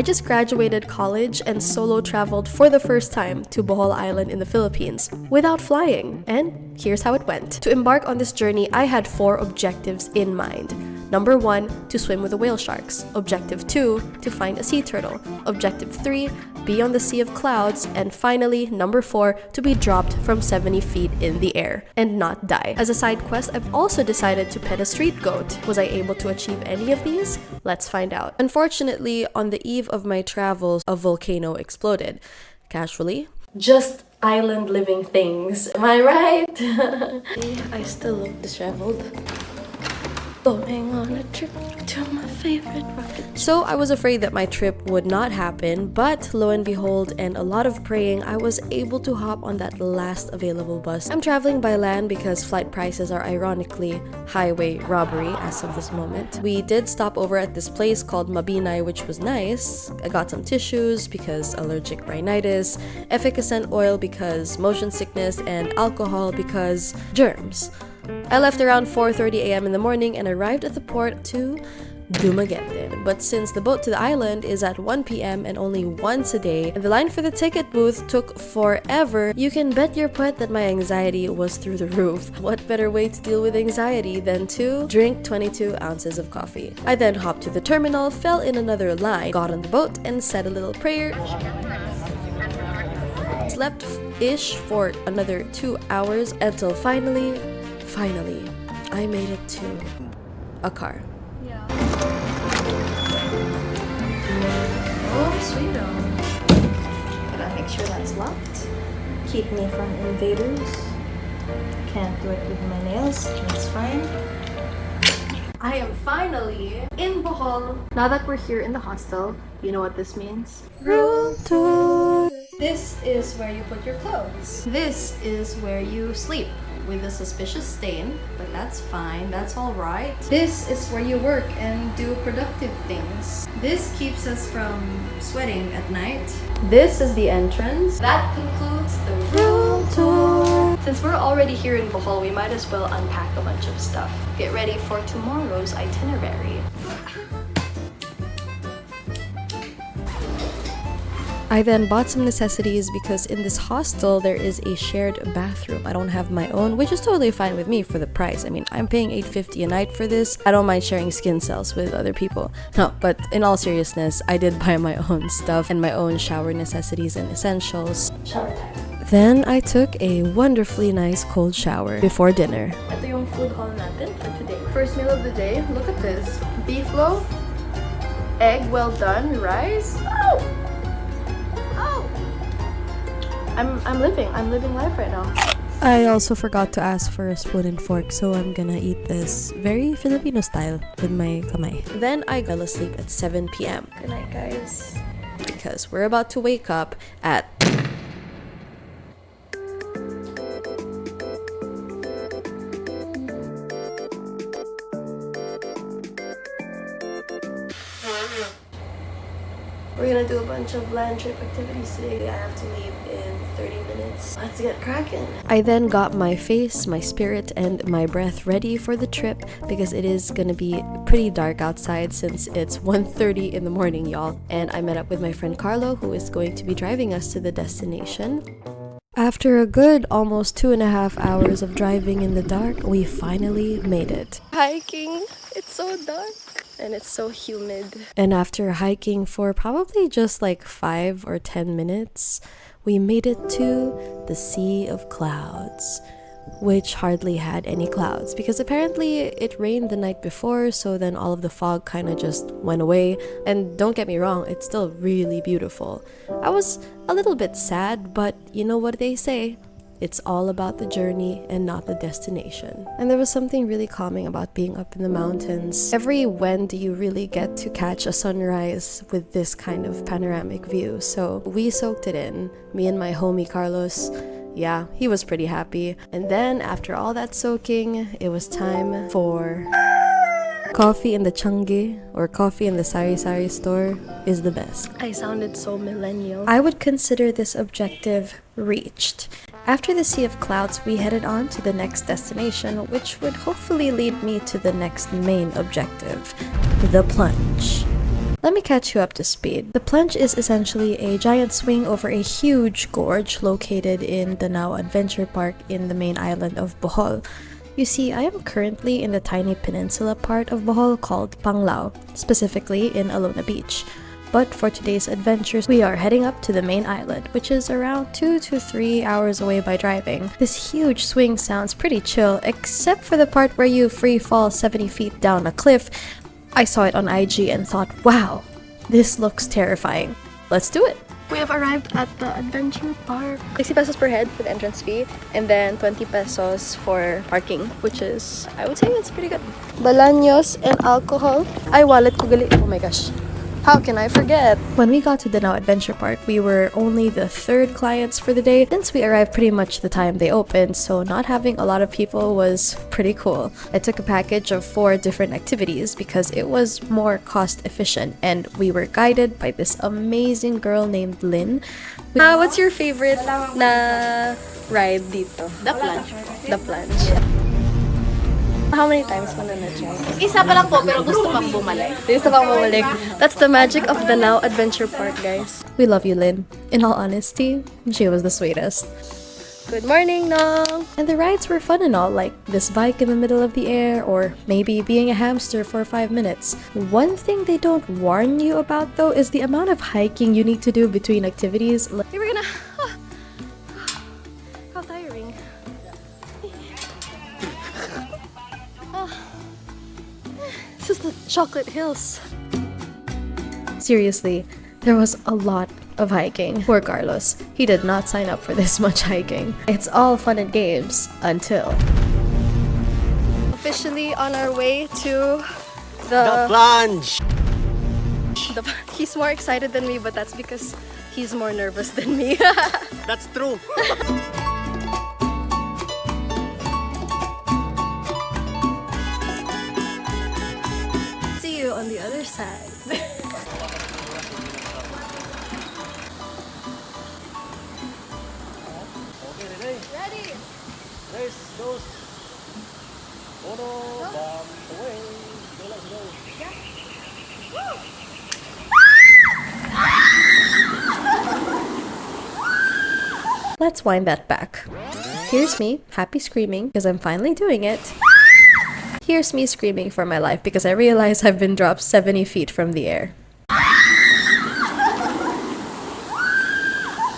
I just graduated college and solo traveled for the first time to Bohol Island in the Philippines without flying. And here's how it went. To embark on this journey, I had 4 objectives in mind. Number 1, to swim with the whale sharks. Objective 2, to find a sea turtle. Objective 3, be on the sea of clouds. And finally, number 4, to be dropped from 70 feet in the air and not die. As a side quest, I've also decided to pet a street goat. Was I able to achieve any of these? Let's find out. Unfortunately, on the eve of my travels, a volcano exploded. Casually. Just island living things. Am I right? I still look disheveled. Going on a trip to my favorite rocket. So I was afraid that my trip would not happen, but lo and behold, and a lot of praying, I was able to hop on that last available bus. I'm traveling by land because flight prices are ironically highway robbery as of this moment. We did stop over at this place called Mabinay, which was nice. I got some tissues because allergic rhinitis, efficacent oil because motion sickness, and alcohol because germs. I left around 4:30 a.m. in the morning and arrived at the port to Dumaguete. But since the boat to the island is at 1 p.m. and only once a day, and the line for the ticket booth took forever, you can bet your butt that my anxiety was through the roof. What better way to deal with anxiety than to drink 22 ounces of coffee? I then hopped to the terminal, fell in another line, got on the boat, and said a little prayer. Slept-ish for another 2 hours until finally, I made it to a car. Yeah. Oh, sweeto. Gotta make sure that's locked. Keep me from invaders. Can't do it with my nails. That's fine. I am finally in Bohol. Now that we're here in the hostel, you know what this means? Room tour! This is where you put your clothes. This is where you sleep. With a suspicious stain, but that's fine, that's alright. This is where you work and do productive things. This keeps us from sweating at night. This is the entrance. That concludes the room tour. Since we're already here in Bohol, we might as well unpack a bunch of stuff. Get ready for tomorrow's itinerary. I then bought some necessities because in this hostel there is a shared bathroom. I don't have my own, which is totally fine with me for the price. I mean, I'm paying $8.50 a night for this. I don't mind sharing skin cells with other people. No, but in all seriousness, I did buy my own stuff and my own shower necessities and essentials. Shower time. Then I took a wonderfully nice cold shower before dinner. Ito yung food haul natin for today. First meal of the day, look at this. Beef loaf, egg well done, rice. Oh! I'm living life right now. I also forgot to ask for a spoon and fork, so I'm gonna eat this very Filipino style with my kamay. Then I fell asleep at 7 p.m. Good night, guys. Because we're about to wake up at We're gonna do a bunch of land trip activities today. I have to leave in 30 minutes. Let's get crackin'. I then got my face, my spirit, and my breath ready for the trip because it is gonna be pretty dark outside since it's 1:30 in the morning, y'all. And I met up with my friend Carlo, who is going to be driving us to the destination. After a good almost 2.5 hours of driving in the dark, we finally made it. Hiking, it's so dark. And it's so humid. And after hiking for probably just like 5 or 10 minutes, we made it to the Sea of Clouds, which hardly had any clouds because apparently it rained the night before, so then all of the fog kind of just went away. And don't get me wrong, it's still really beautiful. I was a little bit sad, but you know what they say, it's all about the journey and not the destination. And there was something really calming about being up in the mountains. Every when do you really get to catch a sunrise with this kind of panoramic view? So we soaked it in, me and my homie Carlos. Yeah, he was pretty happy. And then after all that soaking, it was time for coffee in the Changi or coffee in the sari-sari store is the best. I sounded so millennial. I would consider this objective reached. After the Sea of Clouds, we headed on to the next destination, which would hopefully lead me to the next main objective, the plunge. Let me catch you up to speed. The plunge is essentially a giant swing over a huge gorge located in Danao Adventure Park in the main island of Bohol. You see, I am currently in the tiny peninsula part of Bohol called Panglao, specifically in Alona Beach. But for today's adventures, we are heading up to the main island, which is around 2 to 3 hours away by driving. This huge swing sounds pretty chill, except for the part where you free fall 70 feet down a cliff. I saw it on IG and thought, wow, this looks terrifying. Let's do it! We have arrived at the adventure park. 60 pesos per head for the entrance fee, and then 20 pesos for parking, which is, I would say it's pretty good. Balaños and alcohol. Ay, wallet ko gali. Oh my gosh. How can I forget? When we got to Danao Adventure Park, we were only the 3rd clients for the day since we arrived pretty much the time they opened, so not having a lot of people was pretty cool. I took a package of 4 different activities because it was more cost efficient, and we were guided by this amazing girl named Lynn. What's your favorite na ride dito? The plunge. The plunge. How many times mo na na-try? Isa pa lang po, pero gusto pang bumalik. Gusto pang bumalik. That's the magic of the Danao Adventure Park, guys. We love you, Lynn. In all honesty, she was the sweetest. Good morning, Nong! And the rides were fun and all, like this bike in the middle of the air, or maybe being a hamster for 5 minutes. One thing they don't warn you about, though, is the amount of hiking you need to do between activities. We're gonna... How tiring. This is the chocolate hills. Seriously, there was a lot of hiking. Poor Carlos. He did not sign up for this much hiking. It's all fun and games until... Officially on our way to the plunge! He's more excited than me, but that's because he's more nervous than me. That's true. On the other side. Ready? Race goes. Uno, bomb away. Go, let's go. Yeah. Let's wind that back. Here's me, happy screaming because I'm finally doing it. Here's me screaming for my life because I realize I've been dropped 70 feet from the air.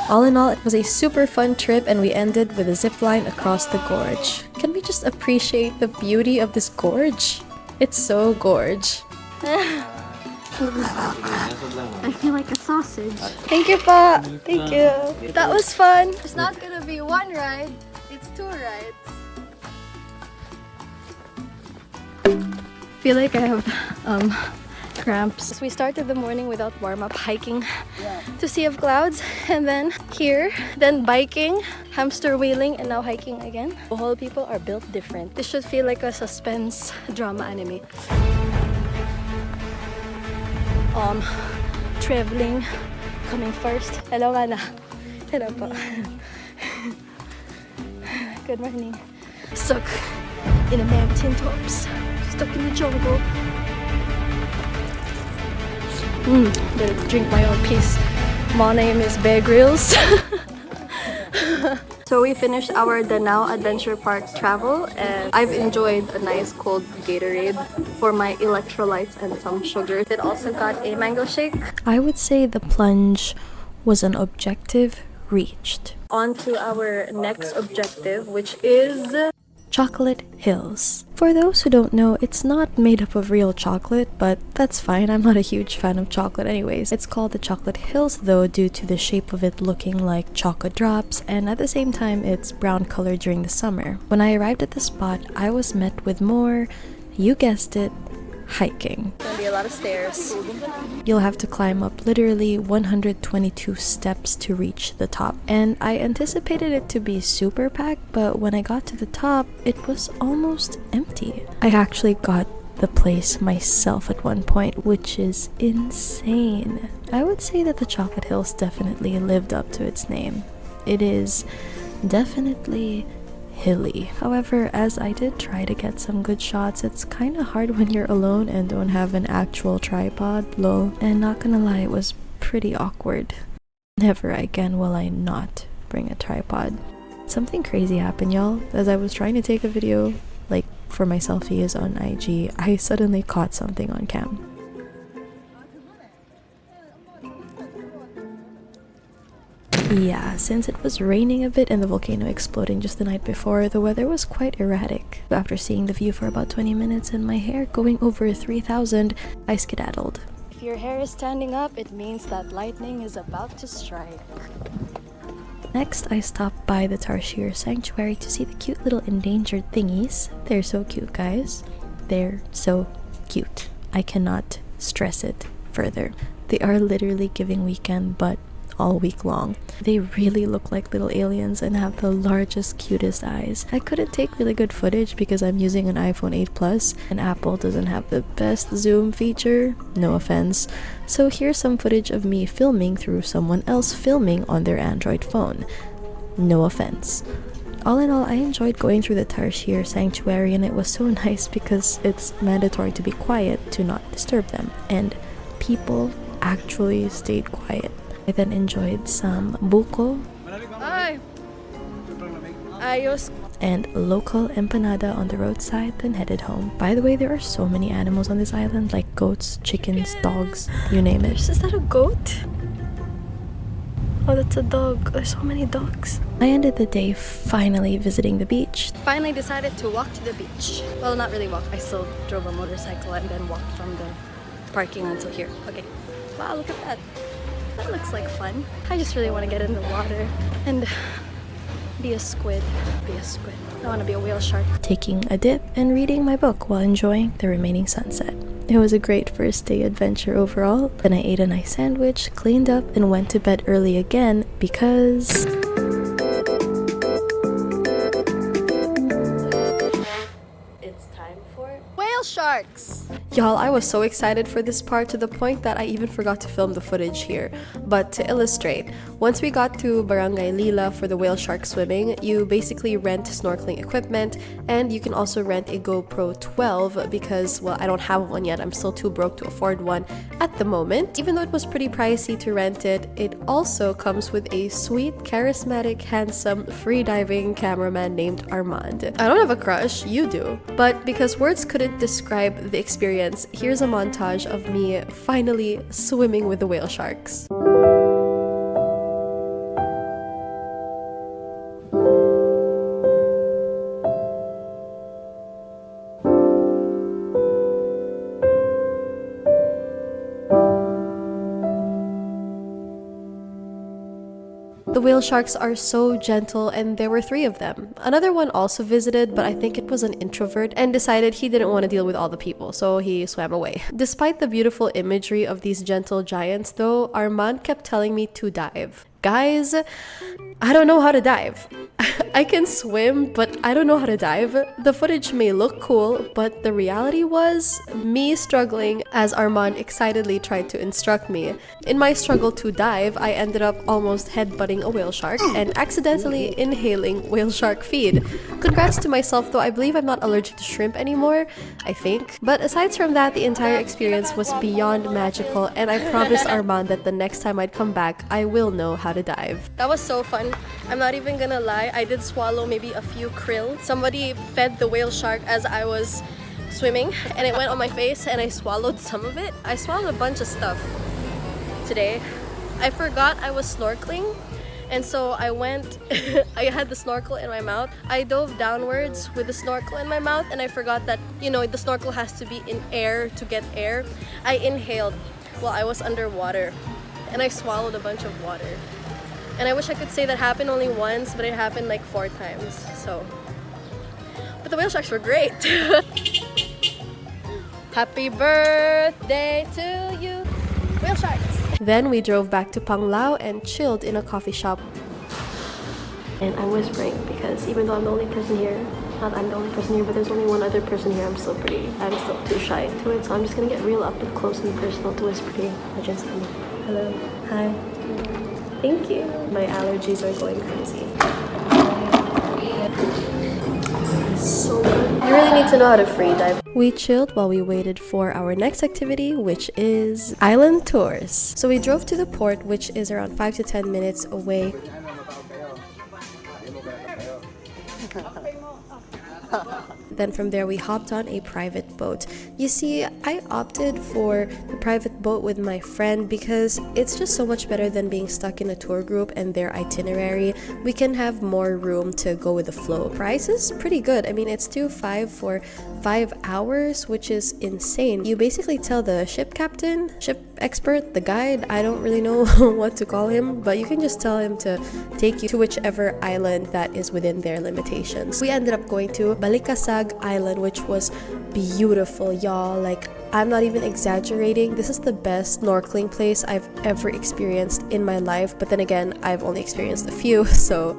All in all, it was a super fun trip and we ended with a zip line across the gorge. Can we just appreciate the beauty of this gorge? It's so gorge. I feel like a sausage. Thank you, pa. Thank you. That was fun. It's not gonna be 1 ride, it's 2 rides. Feel like I have cramps. We started the morning without warm-up, hiking to Sea of Clouds, and then here, then biking, hamster wheeling, and now hiking again. Bohol people are built different. This should feel like a suspense drama anime. Traveling, coming first. Hello, Ana. Hello po. Good morning. Stuck in a mountain tops. Stuck in the jungle. Better drink my own piece. My name is Bear Grylls. So we finished our Danao Adventure Park travel and I've enjoyed a nice cold Gatorade for my electrolytes and some sugar. It also got a mango shake. I would say the plunge was an objective reached. On to our next objective, which is Chocolate Hills. For those who don't know, it's not made up of real chocolate, but that's fine. I'm not a huge fan of chocolate anyways. It's called the Chocolate Hills though due to the shape of it looking like chocolate drops, and at the same time it's brown color during the summer. When I arrived at the spot, I was met with more, you guessed it, hiking. There's gonna be a lot of stairs. You'll have to climb up literally 122 steps to reach the top. And I anticipated it to be super packed, but when I got to the top, it was almost empty. I actually got the place myself at one point, which is insane. I would say that the Chocolate Hills definitely lived up to its name. It is definitely hilly. However, as I did try to get some good shots, it's kind of hard when you're alone and don't have an actual tripod, lol. And not gonna lie, it was pretty awkward. Never again will I not bring a tripod. Something crazy happened, y'all. As I was trying to take a video, like for my selfies on IG, I suddenly caught something on cam. Yeah, since it was raining a bit and the volcano exploding just the night before, the weather was quite erratic. After seeing the view for about 20 minutes and my hair going over 3,000, I skedaddled. If your hair is standing up, it means that lightning is about to strike. Next, I stopped by the Tarsier sanctuary to see the cute little endangered thingies. They're so cute, guys. They're so cute. I cannot stress it further. They are literally giving weekend, but all week long. They really look like little aliens and have the largest, cutest eyes. I couldn't take really good footage because I'm using an iPhone 8 Plus and Apple doesn't have the best zoom feature, no offense. So here's some footage of me filming through someone else filming on their Android phone. No offense. All in all, I enjoyed going through the Tarsier sanctuary and it was so nice because it's mandatory to be quiet to not disturb them. And people actually stayed quiet. I then enjoyed some buko and local empanada on the roadside, then headed home. By the way, there are so many animals on this island, like goats, chickens, dogs, you name it. Is that a goat? Oh, that's a dog. There's so many dogs. I ended the day finally visiting the beach. Finally decided to walk to the beach. Well, not really walk. I still drove a motorcycle and then walked from the parking until here. Okay. Wow, look at that. That looks like fun. I just really want to get in the water and be a squid. Be a squid. I want to be a whale shark. Taking a dip and reading my book while enjoying the remaining sunset. It was a great first day adventure overall. Then I ate a nice sandwich, cleaned up, and went to bed early again because it's time for whale sharks! Y'all, I was so excited for this part to the point that I even forgot to film the footage here. But to illustrate, once we got to Barangay Lila for the whale shark swimming, you basically rent snorkeling equipment and you can also rent a GoPro 12 because, well, I don't have one yet. I'm still too broke to afford one at the moment. Even though it was pretty pricey to rent it, it also comes with a sweet, charismatic, handsome, free-diving cameraman named Armand. I don't have a crush, you do. But because words couldn't describe the experience, here's a montage of me finally swimming with the whale sharks. The whale sharks are so gentle and there were 3 of them. Another one also visited, but I think it was an introvert and decided he didn't want to deal with all the people, so he swam away. Despite the beautiful imagery of these gentle giants though, Armand kept telling me to dive. Guys, I don't know how to dive. I can swim, but I don't know how to dive. The footage may look cool, but the reality was me struggling as Armand excitedly tried to instruct me. In my struggle to dive, I ended up almost headbutting a whale shark and accidentally inhaling whale shark feed. Congrats to myself though, I believe I'm not allergic to shrimp anymore, I think. But aside from that, the entire experience was beyond magical and I promised Armand that the next time I'd come back, I will know how to dive. That was so fun. I'm not even gonna lie, I did swallow maybe a few krill. Somebody fed the whale shark as I was swimming and it went on my face and I swallowed some of it. I swallowed a bunch of stuff today. I forgot I was snorkeling and so I went, I had the snorkel in my mouth. I dove downwards with the snorkel in my mouth and I forgot that, you know, the snorkel has to be in air to get air. I inhaled while I was underwater and I swallowed a bunch of water. And I wish I could say that happened only once, but it happened like 4 times, so. But the whale sharks were great. Happy birthday to you, whale sharks. Then we drove back to Panglao and chilled in a coffee shop. And I'm whispering because even though I'm the only person here, not I'm the only person here, but there's only one other person here, I'm still too shy to it, so I'm just gonna get real up and close and personal to whisper to you. Hello, hi. Thank you. My allergies are going crazy. So good. You really need to know how to free dive. We chilled while we waited for our next activity, which is island tours. So we drove to the port, which is around 5 to 10 minutes away. Then from there we hopped on a private boat. You see, I opted for the private boat with my friend because it's just so much better than being stuck in a tour group and their itinerary. We can have more room to go with the flow. Price is pretty good. I mean, it's $2.5 for 5 hours, which is insane. You basically tell the ship captain, ship expert, the guide, I don't really know what to call him, but you can just tell him to take you to whichever island that is within their limitations. We ended up going to Balikasag Island, which was beautiful, y'all. Like, I'm not even exaggerating. This is the best snorkeling place I've ever experienced in my life, but then again, I've only experienced a few, so...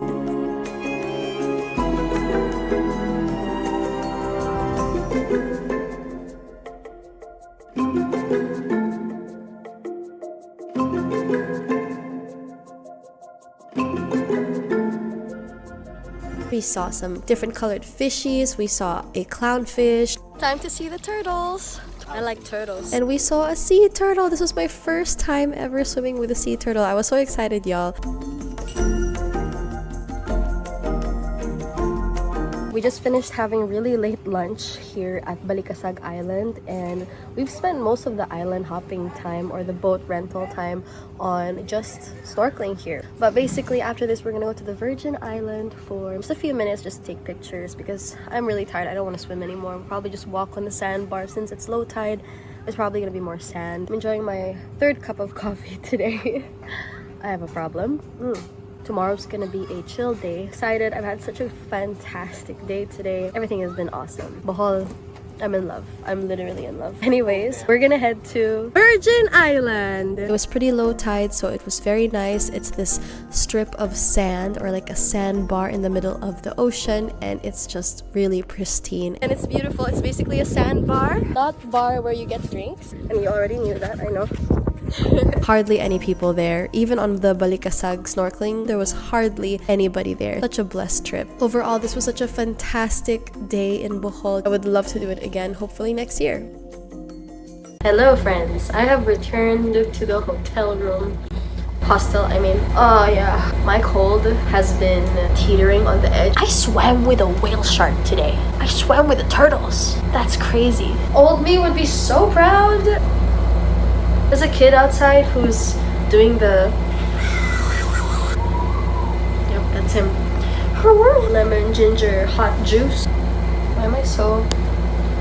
We saw some different colored fishies. We saw a clownfish. Time to see the turtles. I like turtles. And we saw a sea turtle. This was my first time ever swimming with a sea turtle. I was so excited, y'all. We just finished having really late lunch here at Balikasag Island, and we've spent most of the island hopping time or the boat rental time on just snorkeling here. But basically after this we're gonna go to the Virgin Island for just a few minutes, just take pictures because I'm really tired. I don't want to swim anymore. We'll probably just walk on the sandbar since it's low tide. There's probably gonna be more sand. I'm enjoying my third cup of coffee today. I have a problem. Tomorrow's gonna be a chill day. Excited. I've had such a fantastic day today. Everything has been awesome. Bohol, I'm in love. I'm literally in love. Anyways, we're gonna head to Virgin Island. It was pretty low tide, so it was very nice. It's this strip of sand or like a sandbar in the middle of the ocean, and it's just really pristine. And it's beautiful. It's basically a sandbar, not bar where you get drinks. And you already knew that, I know. Hardly any people there. Even on the Balikasag snorkeling, there was hardly anybody there. Such a blessed trip. Overall, this was such a fantastic day in Bohol. I would love to do it again, hopefully next year. Hello friends, I have returned to the hotel room. Hostel, I mean. Oh yeah, my cold has been teetering on the edge. I swam with a whale shark today. I swam with the turtles. That's crazy. Old me would be so proud. There's a kid outside who's doing the... Yep, that's him. Lemon ginger hot juice. Why am I so...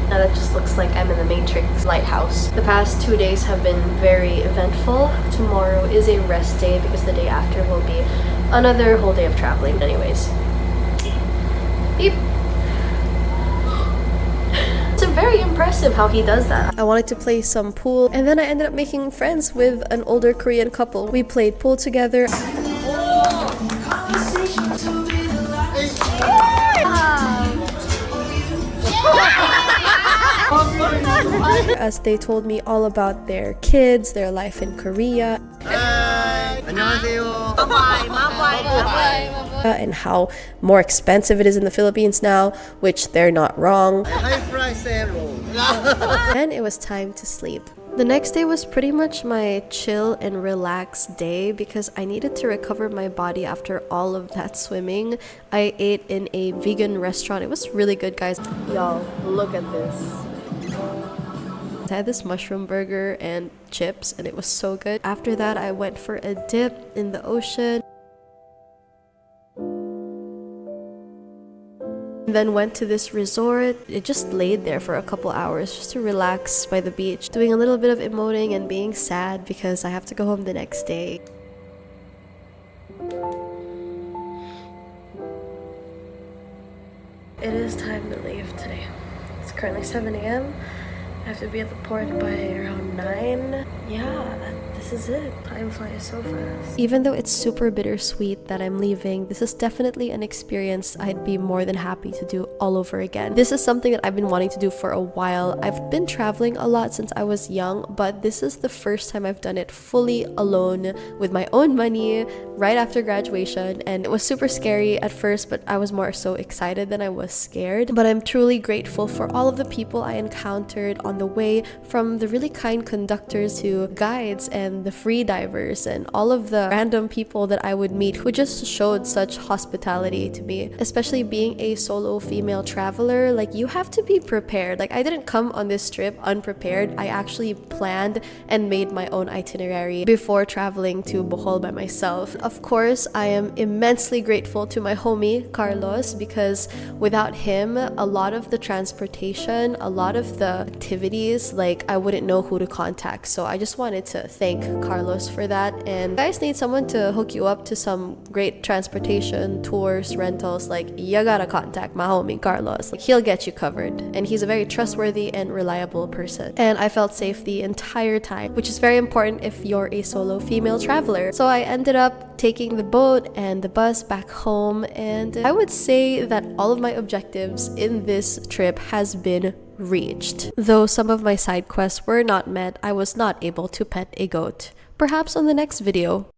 Now that just looks like I'm in the Matrix lighthouse. The past 2 days have been very eventful. Tomorrow is a rest day because the day after will be another whole day of traveling anyways. Beep. Very impressive how he does that. I wanted to play some pool, and then I ended up making friends with an older Korean couple. We played pool together. As they told me all about their kids, their life in Korea. And how more expensive it is in the Philippines now, which they're not wrong. And it was time to sleep. The next day was pretty much my chill and relaxed day because I needed to recover my body after all of that swimming. I ate in a vegan restaurant. It was really good, guys. Y'all, look at this. I had this mushroom burger and chips, and it was so good. After that, I went for a dip in the ocean. Then went to this resort. It just laid there for a couple hours just to relax by the beach, doing a little bit of emoting and being sad because I have to go home the next day. It is time to leave today. It's currently 7 a.m. I have to be at the port by around 9. Yeah, this This is it. Time flies so fast. Even though it's super bittersweet that I'm leaving, this is definitely an experience I'd be more than happy to do all over again. This is something that I've been wanting to do for a while. I've been traveling a lot since I was young, but this is the first time I've done it fully alone with my own money right after graduation, and it was super scary at first, but I was more so excited than I was scared. But I'm truly grateful for all of the people I encountered on the way, from the really kind conductors to guides and the free divers and all of the random people that I would meet who just showed such hospitality to me. Especially being a solo female traveler, like, you have to be prepared. Like, I didn't come on this trip unprepared. I actually planned and made my own itinerary before traveling to Bohol by myself. Of course, I am immensely grateful to my homie Carlos, because without him, a lot of the transportation, a lot of the activities, like, I wouldn't know who to contact. So I just wanted to thank Carlos for that. And if you guys need someone to hook you up to some great transportation, tours, rentals, like, you gotta contact my homie Carlos. Like, he'll get you covered, and he's a very trustworthy and reliable person. And I felt safe the entire time, which is very important if you're a solo female traveler. So I ended up taking the boat and the bus back home, and I would say that all of my objectives in this trip has been reached. Though some of my side quests were not met, I was not able to pet a goat. Perhaps on the next video.